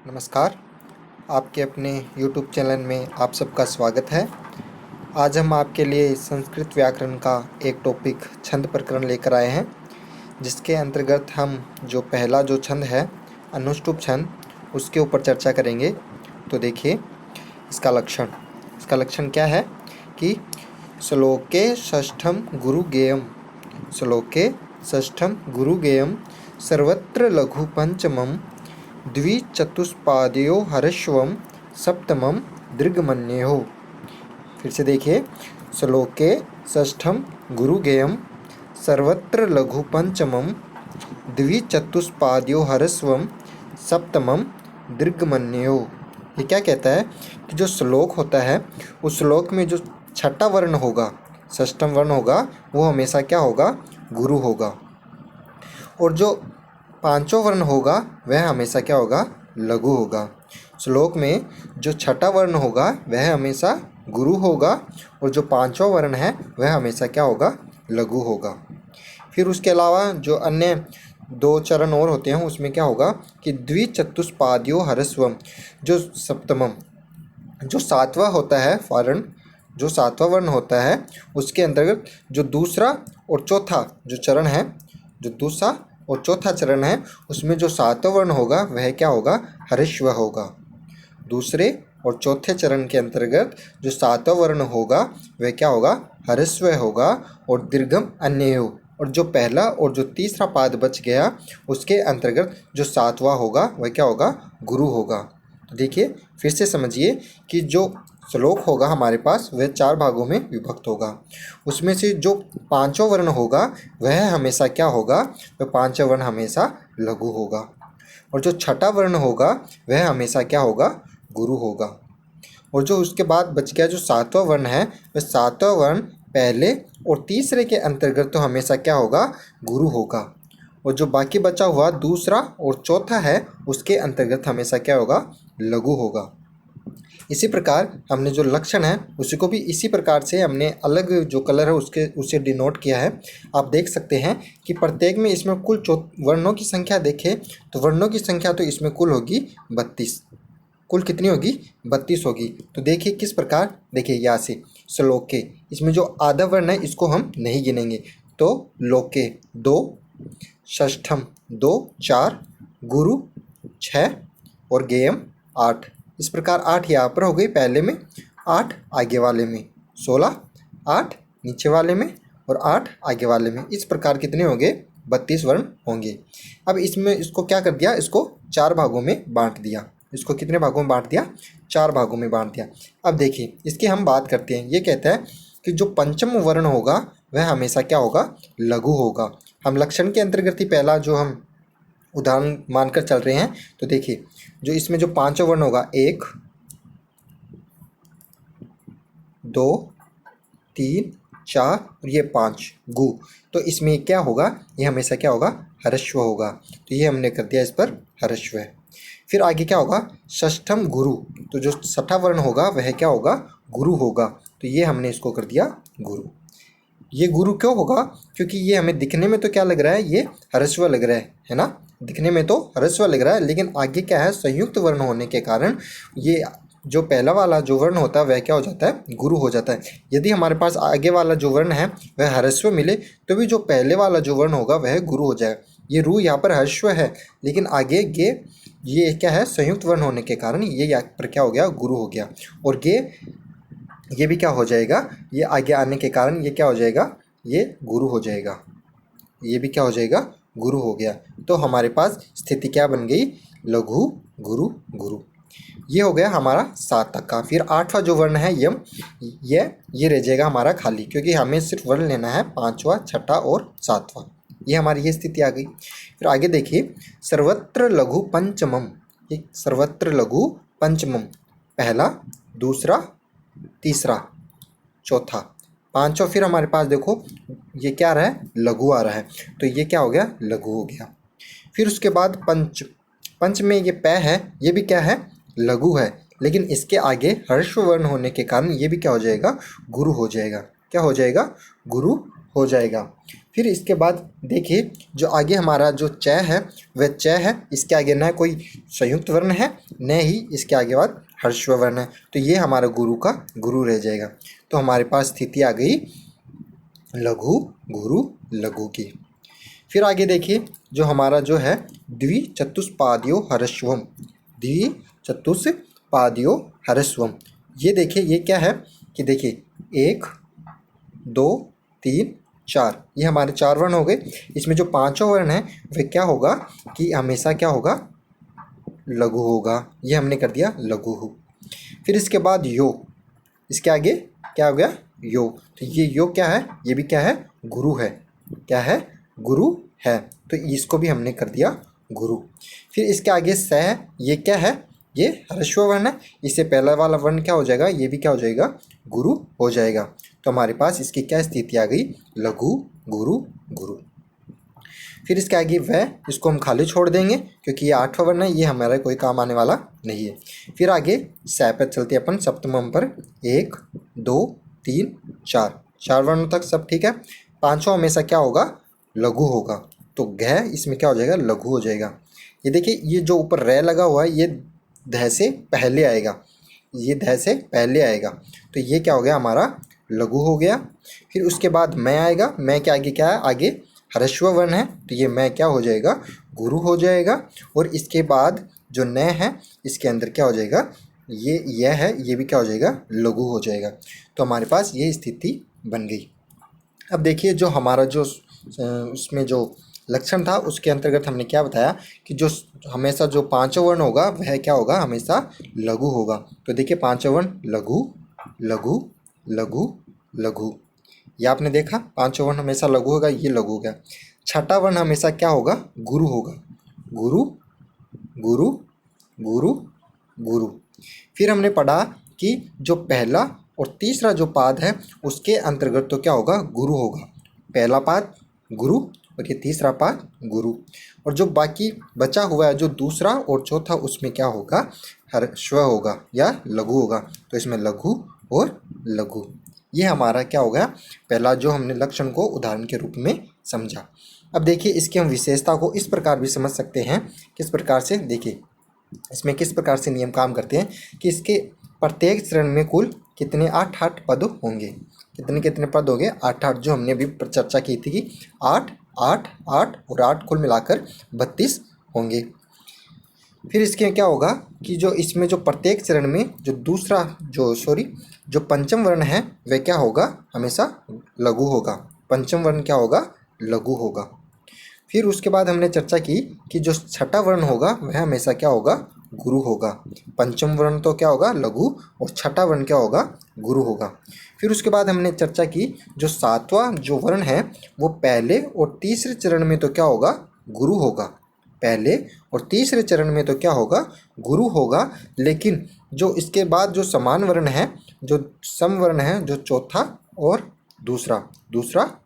नमस्कार। आपके अपने YouTube चैनल में आप सबका स्वागत है। आज हम आपके लिए संस्कृत व्याकरण का एक टॉपिक छंद प्रकरण लेकर आए हैं, जिसके अंतर्गत हम जो पहला जो छंद है अनुष्टुप छंद, उसके ऊपर चर्चा करेंगे। तो देखिए इसका लक्षण क्या है कि श्लोके षष्ठम गुरुगेयम, श्लोके षष्ठम गुरुगेयम सर्वत्र लघु पंचमम द्विचतुष्पादयो हर्ष्वम सप्तमम दृग्मन्यो। फिर से देखिए, श्लोके षष्ठम गुरुगेयम सर्वत्र लघु पंचमम द्विचतुष्पादयो हर्ष्वम सप्तमम दृग्मन्यो। ये क्या कहता है कि जो श्लोक होता है उस श्लोक में जो छठा वर्ण होगा, षष्ठम वर्ण होगा, वो हमेशा क्या होगा? गुरु होगा। और जो पांचों वर्ण होगा वह हमेशा क्या होगा? लघु होगा। श्लोक में जो छठा वर्ण होगा वह हमेशा गुरु होगा और जो पांचों वर्ण है वह हमेशा क्या होगा? लघु होगा। फिर उसके अलावा जो अन्य दो चरण और होते हैं उसमें क्या होगा कि द्विचतुष्पादयो हरस्वम, जो सप्तमम, जो सातवां होता है वर्ण, जो सातवां वर्ण होता है उसके अंतर्गत जो दूसरा और चौथा जो चरण है, जो दूसरा और चौथा चरण है, उसमें जो सातवां वर्ण होगा वह क्या होगा? हर्ष्व होगा। दूसरे और चौथे चरण के अंतर्गत जो सातवां वर्ण होगा वह क्या होगा? हर्ष्व होगा और दीर्घम अन्य हो। और जो पहला और जो तीसरा पाद बच गया उसके अंतर्गत जो सातवां होगा वह क्या होगा? गुरु होगा। तो देखिए फिर से समझिए कि जो श्लोक होगा हमारे पास वह चार भागों में विभक्त होगा। उसमें से जो पांचों वर्ण होगा वह हमेशा क्या होगा? वह पांचों वर्ण हमेशा लघु होगा। और जो छठा वर्ण होगा वह हमेशा क्या होगा? गुरु होगा। और जो उसके बाद बच गया जो सातवां वर्ण है, वह सातवां वर्ण पहले और तीसरे के अंतर्गत तो हमेशा क्या होगा? गुरु होगा। और जो बाकी बचा हुआ दूसरा और चौथा है उसके अंतर्गत हमेशा क्या होगा? लघु होगा। इसी प्रकार हमने जो लक्षण है उसी को भी इसी प्रकार से हमने अलग जो कलर है उसे डिनोट किया है। आप देख सकते हैं कि प्रत्येक में इसमें कुल वर्णों की संख्या देखें तो वर्णों की संख्या तो इसमें कुल होगी 32। कुल कितनी होगी? 32 होगी। तो देखिए किस प्रकार, देखिए यहाँ से श्लोके, इसमें जो आधा वर्ण है इसको हम नहीं गिनेंगे। तो लोके 2, षष्ठम 2, 4, गुरु 6 और गेयम 8। इस प्रकार 8 यहाँ पर हो गई पहले में, 8 आगे वाले में, 16, 8 नीचे वाले में और 8 आगे वाले में। इस प्रकार कितने होंगे? 32 वर्ण होंगे। अब इसमें इसको क्या कर दिया? इसको चार भागों में बांट दिया। इसको कितने भागों में बांट दिया? चार भागों में बांट दिया। अब देखिए इसकी हम बात करते हैं। ये कहता है कि जो पंचम वर्ण होगा वह हमेशा क्या होगा? लघु होगा। हम लक्षण के अंतर्गत ही पहला जो हम उदाहरण मानकर चल रहे हैं। तो देखिए जो इसमें जो पांचों वर्ण होगा 1, 2, 3, 4 और ये 5 गु, तो इसमें क्या होगा? ये हमेशा क्या होगा? हर्ष्व होगा। तो ये हमने कर दिया इस पर हर्ष्व है। फिर आगे क्या होगा? षष्ठम गुरु, तो जो छठा वर्ण होगा वह क्या होगा? गुरु होगा। तो ये हमने इसको कर दिया गुरु। ये गुरु क्यों होगा? क्योंकि ये हमें दिखने में तो क्या लग रहा है? ये हर्स्व लग रहा है ना? दिखने में तो हर्स्व लग रहा है, लेकिन आगे क्या है? संयुक्त वर्ण होने के कारण ये जो पहला वाला जो वर्ण होता है वह क्या हो जाता है? गुरु हो जाता है। यदि हमारे पास आगे वाला जो वर्ण है वह हर्स्व मिले तो भी जो पहले वाला जो वर्ण होगा वह गुरु हो जाएगा। ये रू यहाँ पर हर्स्व है, लेकिन आगे गे, ये क्या है? संयुक्त वर्ण होने के कारण ये यहाँ पर क्या हो गया? गुरु हो गया। और गे ये भी क्या हो जाएगा? ये आगे आने के कारण ये क्या हो जाएगा? ये गुरु हो जाएगा। ये भी क्या हो जाएगा? गुरु हो गया। तो हमारे पास स्थिति क्या बन गई? लघु गुरु गुरु। ये हो गया हमारा 7 तक का। फिर 8वां जो वर्ण है यम, ये रह जाएगा हमारा खाली, क्योंकि हमें सिर्फ वर्ण लेना है 5वां, 6ठा और 7वां। ये हमारी ये स्थिति आ गई। फिर आगे देखिए सर्वत्र लघु पंचमम। ये सर्वत्र लघु पंचमम, पहला, दूसरा, तीसरा, चौथा, पांचवा। फिर हमारे पास देखो ये क्या आ रहा है? लघु आ रहा है। तो ये क्या हो गया? लघु हो गया। फिर उसके बाद पंच, पंच में ये पै है, ये भी क्या है? लघु है, लेकिन इसके आगे हर्ष्व वर्ण होने के कारण ये भी क्या हो जाएगा? गुरु हो जाएगा। क्या हो जाएगा? गुरु हो जाएगा। फिर इसके बाद देखिए जो आगे हमारा जो च है वह च है, इसके आगे न कोई संयुक्त वर्ण है न ही इसके आगे बाद ह्रस्व वर्ण है, तो ये हमारा गुरु का गुरु रह जाएगा। तो हमारे पास स्थिति आ गई लघु गुरु लघु की। फिर आगे देखिए जो हमारा जो है द्विचतुष्पादयो ह्रस्वम, द्विचतुष्पादयो ह्रस्वम, ये देखिए ये क्या है कि देखिए 1 2 3 4, ये हमारे 4 वर्ण हो गए। इसमें जो पांचों वर्ण है वह क्या होगा कि हमेशा क्या होगा लघु होगा, ये हमने कर दिया लघु। फिर इसके बाद यो, इसके आगे क्या हो गया यो, तो ये यो क्या है, ये भी क्या है गुरु है, क्या है गुरु है, तो इसको भी हमने कर दिया गुरु। फिर इसके आगे स है, ये क्या है, ये ह्रस्व वर्ण है, इससे पहला वाला वर्ण क्या हो जाएगा, ये भी क्या हो जाएगा गुरु हो जाएगा। तो हमारे पास इसकी क्या स्थिति आ गई लघु गुरु गुरु। फिर इसके आगे वह, इसको हम खाली छोड़ देंगे क्योंकि ये 8वां वर्ण है, ये हमारा कोई काम आने वाला नहीं है। फिर आगे स पे चलते अपन सप्तमम पर, 1 2 3 4, 4 वर्ण तक सब ठीक है। पांचवा हमेशा क्या होगा लघु होगा, तो घ इसमें क्या हो जाएगा लघु हो जाएगा। ये देखिए ये जो ऊपर रै लगा हुआ है ये ध से पहले आएगा, ये ध से पहले आएगा, तो ये क्या हो गया हमारा लघु हो गया। फिर उसके बाद मैं आएगा, मैं के आगे क्या है, आगे ह्रस्व वर्ण है, तो ये मैं क्या हो जाएगा गुरु हो जाएगा। और इसके बाद जो न है इसके अंदर क्या हो जाएगा, ये यह है, ये भी क्या हो जाएगा लघु हो जाएगा। तो हमारे पास ये स्थिति बन गई। अब देखिए जो हमारा जो उसमें जो लक्षण था उसके अंतर्गत हमने क्या बताया कि जो हमेशा जो पांचों वर्ण होगा वह क्या होगा हमेशा लघु होगा। तो देखिए पांचों वर्ण लघु लघु लघु लघु, ये आपने देखा पांचों वर्ण हमेशा लघु होगा, ये लघु हो गया। छठा वर्ण हमेशा क्या होगा गुरु होगा, गुरु गुरु गुरु गुरु। फिर हमने पढ़ा कि जो पहला और तीसरा जो पाद है उसके अंतर्गत तो क्या होगा गुरु होगा, पहला पाद गुरु और ये तीसरा पाद गुरु। और जो बाकी बचा हुआ है जो दूसरा और चौथा उसमें क्या होगा ह्रस्व होगा या लघु होगा, तो इसमें लघु और लघु। ये हमारा क्या होगा पहला जो हमने लक्षण को उदाहरण के रूप में समझा। अब देखिए इसकी हम विशेषता को इस प्रकार भी समझ सकते हैं, किस प्रकार से, देखिए इसमें किस प्रकार से नियम काम करते हैं कि इसके प्रत्येक चरण में कुल कितने 8 पद होंगे, कितने पद होंगे 8, जो हमने अभी चर्चा की थी कि 8 8 8 और 8 कुल मिलाकर 32 होंगे। फिर इसके क्या होगा कि जो इसमें जो प्रत्येक चरण में जो दूसरा जो पंचम वर्ण है वह क्या होगा हमेशा लघु होगा, पंचम वर्ण क्या होगा लघु होगा। फिर उसके बाद हमने चर्चा की कि जो छठा वर्ण होगा वह हमेशा क्या होगा गुरु होगा, पंचम वर्ण तो क्या होगा लघु और छठा वर्ण क्या होगा गुरु होगा। फिर उसके बाद हमने चर्चा की जो सातवां जो वर्ण है वो पहले और तीसरे चरण में तो क्या होगा गुरु होगा, पहले और तीसरे चरण में तो क्या होगा गुरु होगा, लेकिन जो इसके बाद जो समान वर्ण है जो सम वर्ण है जो चौथा और दूसरा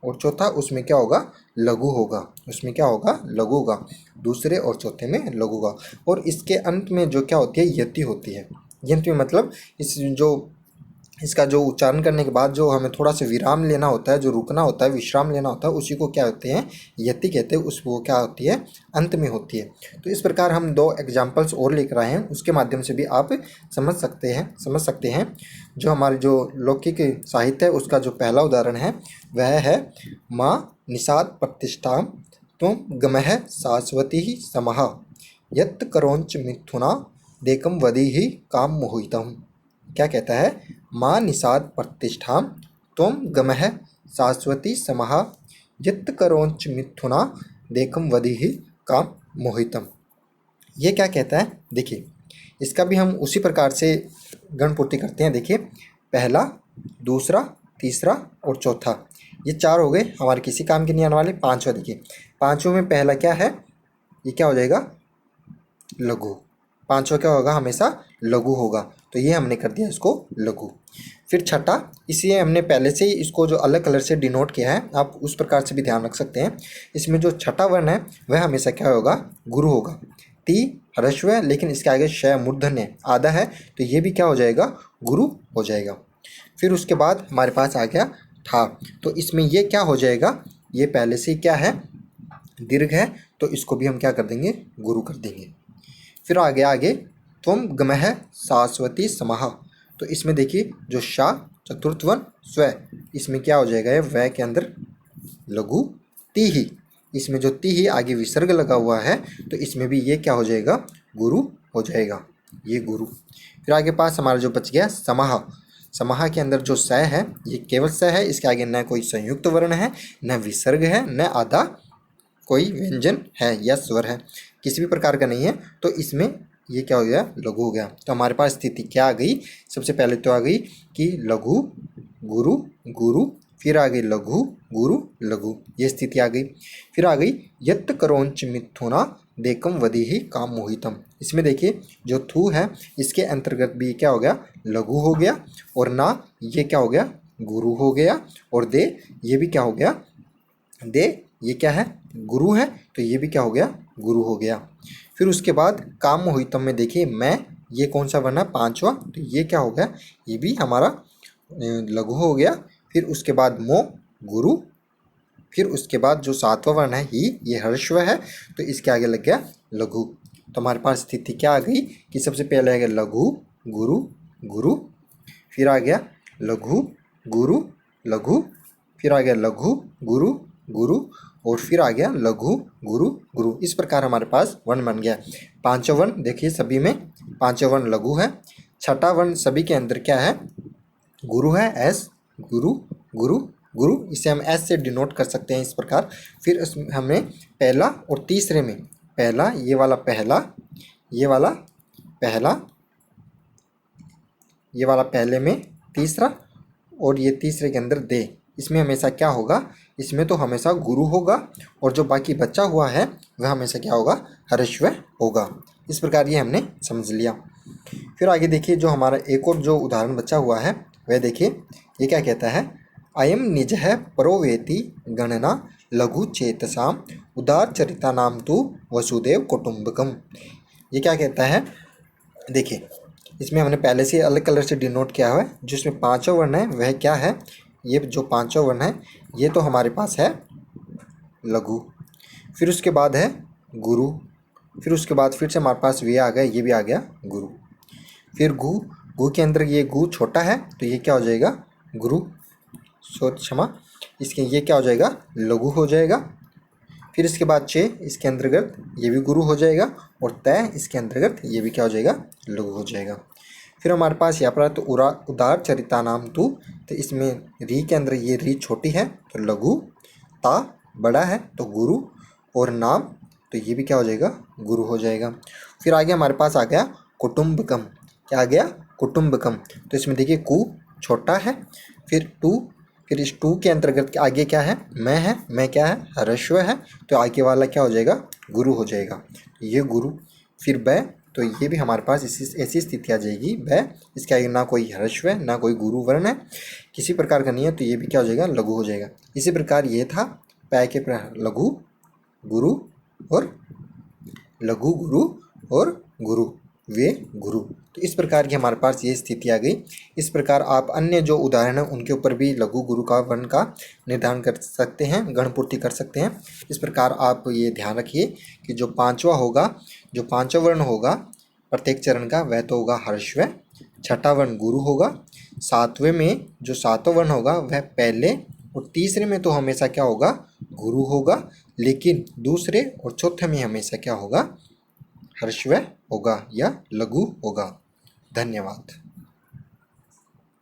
और चौथा उसमें क्या होगा लघु होगा, उसमें क्या होगा लघु होगा, दूसरे और चौथे में लघु होगा। और इसके अंत में जो क्या होती है यति होती है, यति मतलब इसका जो उच्चारण करने के बाद जो हमें थोड़ा सा विराम लेना होता है, जो रुकना होता है विश्राम लेना होता है, उसी को क्या होते हैं यति कहते हैं, वो क्या होती है अंत में होती है। तो इस प्रकार हम 2 एग्जाम्पल्स और लेकर आए हैं, उसके माध्यम से भी आप समझ सकते हैं। जो हमारे जो लौकिक साहित्य है उसका जो पहला उदाहरण है वह है माँ निषाद प्रतिष्ठा त्वं गमः शाश्वती समः यत् करोंच मिथुना देकम वदीहि काम मोहितम्। क्या कहता है माँ निषाद प्रतिष्ठा त्वं गमः शाश्वती समः यत् करोंच मिथुना देकम वदीहि काम मोहितम्। ये क्या कहता है, देखिए इसका भी हम उसी प्रकार से गणपूर्ति करते हैं। देखिए पहला दूसरा तीसरा और चौथा ये 4 हो गए, हमारे किसी काम के नहीं आने वाले। पांचवा देखिए पांचों में पहला क्या है ये क्या हो जाएगा लघु, पांचवा क्या होगा हमेशा लघु होगा, तो ये हमने कर दिया इसको लघु। फिर छठा, इसलिए हमने पहले से ही इसको जो अलग कलर से डिनोट किया है, आप उस प्रकार से भी ध्यान रख सकते हैं। इसमें जो छठा वर्ण है वह हमेशा क्या होगा गुरु होगा, ती ह्रस्व है लेकिन इसके आगे श मूर्धन्य आधा है, तो ये भी क्या हो जाएगा गुरु हो जाएगा। फिर उसके बाद हमारे पास आ गया ठा, तो इसमें ये क्या हो जाएगा ये पहले से क्या है, दीर्घ है, तो इसको भी हम क्या कर देंगे, गुरु कर देंगे। फिर आगे आगे त्वम गमह शाश्वती समः, तो इसमें देखिए जो शा चतुर्थ वर्ण स्व, इसमें क्या हो जाएगा, ये वह के अंदर लघु ती ही, इसमें जो ती ही आगे विसर्ग लगा हुआ है, तो इसमें भी ये क्या हो जाएगा, गुरु हो जाएगा, ये गुरु। फिर आगे पास हमारा जो बच गया समः, समः के अंदर जो स है ये केवल स है, इसके आगे न कोई संयुक्त वर्ण है, न विसर्ग है, न आधा कोई व्यंजन है या स्वर है, किसी भी प्रकार का नहीं है, तो इसमें ये क्या हो गया, लघु हो गया। तो हमारे पास स्थिति क्या आ गई, सबसे पहले तो आ गई कि लघु गुरु गुरु, फिर आ गई लघु गुरु लघु, ये स्थिति आ गई। फिर आ गई यत्त करोंच मिथुना देकम वधी ही काम मोहितम, इसमें देखिए जो थू है इसके अंतर्गत भी क्या हो गया, लघु हो गया, और ना ये क्या हो गया, गुरु हो गया, और दे ये भी क्या हो गया, दे ये क्या है, गुरु है, तो ये भी क्या हो गया, गुरु हो गया। फिर उसके बाद काम मोहितम में देखिए मैं, ये कौन सा वर्ण है, पांचवा, तो ये क्या हो गया, ये भी हमारा लघु हो गया। फिर उसके बाद मो गुरु, फिर उसके बाद जो सातवां वर्ण है ही, ये हर्षव है, तो इसके आगे लग गया लघु। तो हमारे पास स्थिति क्या आ गई कि सबसे पहले आ गया लघु गुरु गुरु, फिर आ गया लघु गुरु लघु, फिर आ गया लघु गुरु गुरु, और फिर आ गया लघु गुरु गुरु। इस प्रकार हमारे पास वर्ण बन गया। पांचों वर्ण देखिए सभी में पांचों वर्ण लघु है, छठा वर्ण सभी के अंदर क्या है, गुरु है, एस गुरु गुरु गुरु, इसे हम एस से डिनोट कर सकते हैं इस प्रकार। फिर उसमें हमें पहला और तीसरे में, पहला ये वाला पहला, ये वाला पहला, ये वाला पहले में तीसरा, और ये तीसरे के अंदर दे, इसमें हमेशा क्या होगा, इसमें तो हमेशा गुरु होगा, और जो बाकी बचा हुआ है वह हमेशा क्या होगा, हर्षव होगा। इस प्रकार ये हमने समझ लिया। फिर आगे देखिए जो हमारा एक और जो उदाहरण बचा हुआ है वह देखिए, ये क्या कहता है, अयम निज है परोवेति गणना लघु चेतसाम उदार चरिता नाम तु वसुदेव कुटुंबकम। ये क्या कहता है, देखिए इसमें हमने पहले से अलग कलर से डिनोट किया हुआ है, जिसमें पांचों वर्ण है वह क्या है, ये जो पांचों वर्ण है ये तो हमारे पास है लघु, फिर उसके बाद है गुरु, फिर उसके बाद फिर से हमारे पास वे आ गया, ये भी आ गया गुरु, फिर गु, गु के अंदर ये गु छोटा है, तो ये क्या हो जाएगा, गुरु, क्षमा, इसके ये क्या हो जाएगा, लघु हो जाएगा। फिर इसके बाद चे, इसके अंतर्गत ये भी गुरु हो जाएगा, और तय इसके अंतर्गत ये भी क्या हो जाएगा, लघु हो जाएगा। फिर हमारे पास यहाँ पर तो उदार चरिता नाम तू, तो इसमें री के अंदर ये री छोटी है तो लघु, ता बड़ा है तो गुरु, और नाम तो ये भी क्या हो जाएगा, गुरु हो जाएगा। फिर आगे हमारे पास आ गया कुटुंबकम, क्या आ गया, कुटुंबकम, तो इसमें देखिए कु छोटा है, फिर टू, फिर इस टू के अंतर्गत आगे क्या है, मैं है, मैं क्या है, ह्रस्व है, तो आगे वाला क्या हो जाएगा, गुरु हो जाएगा, ये गुरु। फिर बै, तो ये भी हमारे पास ऐसी स्थिति आ जाएगी, बै, इसके आगे ना कोई ह्रस्व है ना कोई गुरु वर्ण है, किसी प्रकार का नहीं है, तो ये भी क्या हो जाएगा, लघु हो जाएगा। इसी प्रकार ये था पै के लघु गुरु और लघु गुरु और गुरु, वे गुरु, तो इस प्रकार की हमारे पास ये स्थिति आ गई। इस प्रकार आप अन्य जो उदाहरण हैं उनके ऊपर भी लघु गुरु का वर्ण का निर्धारण कर सकते हैं, गणपूर्ति कर सकते हैं। इस प्रकार आप ये ध्यान रखिए कि जो पांचवा होगा, जो पांचवा वर्ण होगा प्रत्येक चरण का, वह तो होगा हर्षव, छठा वर्ण गुरु होगा, सातवें में जो सातवां वर्ण होगा वह पहले, और तीसरे में तो हमेशा क्या होगा, गुरु होगा, लेकिन दूसरे और चौथे में हमेशा क्या होगा, हर्षव होगा या लघु होगा। धन्यवाद।